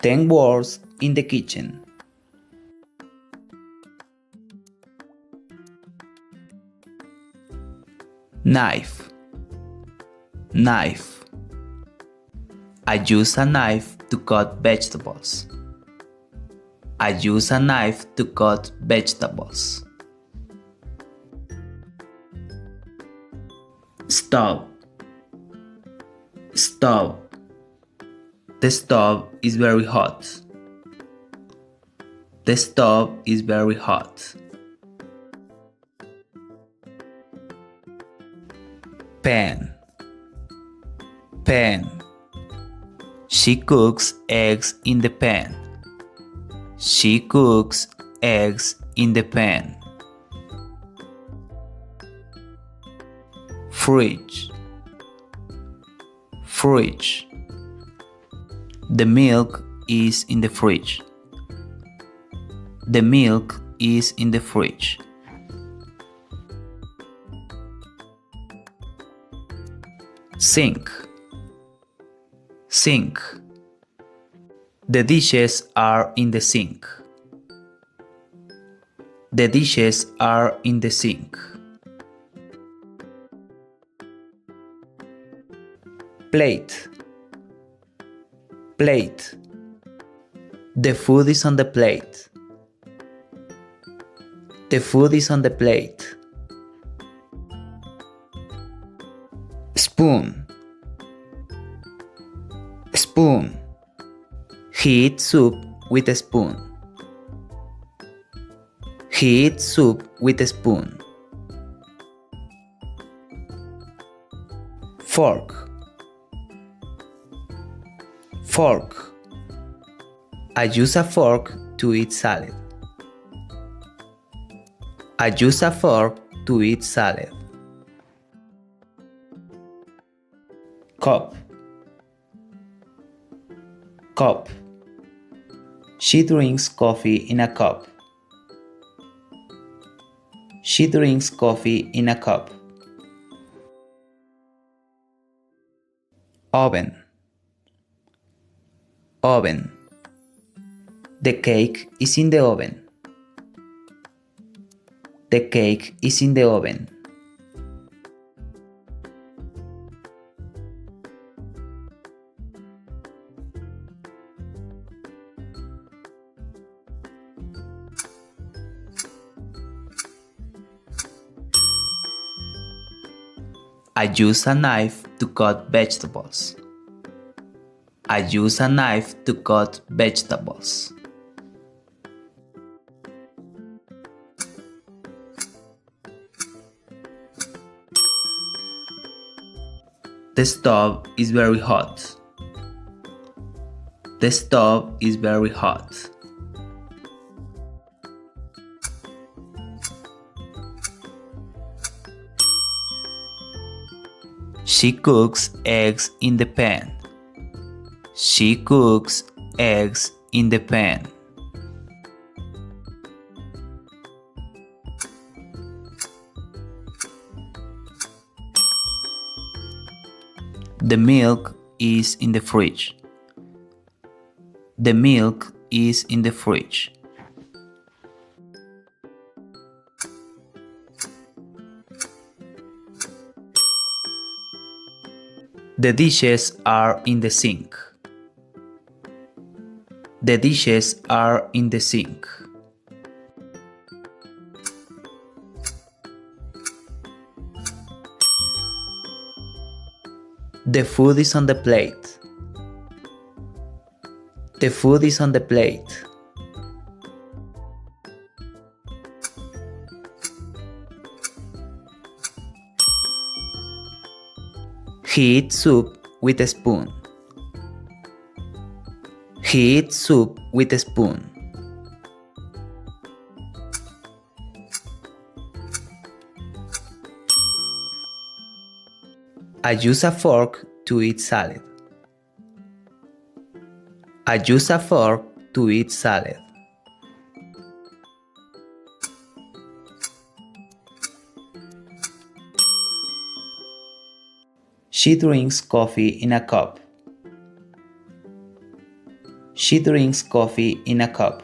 10 words in the kitchen. Knife. Knife. I use a knife to cut vegetables. I use a knife to cut vegetables. Stove. Stove. The stove is very hot. The stove is very hot. Pan. Pan. She cooks eggs in the pan. She cooks eggs in the pan. Fridge. Fridge. The milk is in the fridge. The milk is in the fridge. Sink. Sink. The dishes are in the sink. The dishes are in the sink. Plate. Plate. The food is on the plate. The food is on the plate. Spoon. Spoon. He eats soup with a spoon. He eats soup with a spoon. Fork. Fork. I use a fork to eat salad. I use a fork to eat salad. Cup. Cup. She drinks coffee in a cup. She drinks coffee in a cup. Oven. Oven. The cake is in the oven. The cake is in the oven. I use a knife to cut vegetables. I use a knife to cut vegetables. The stove is very hot. The stove is very hot. She cooks eggs in the pan. She cooks eggs in the pan. The milk is in the fridge. The milk is in the fridge. The dishes are in the sink. The dishes are in the sink. The food is on the plate. The food is on the plate. He eats soup with a spoon. He eats soup with a spoon. I use a fork to eat salad. I use a fork to eat salad. She drinks coffee in a cup. She drinks coffee in a cup.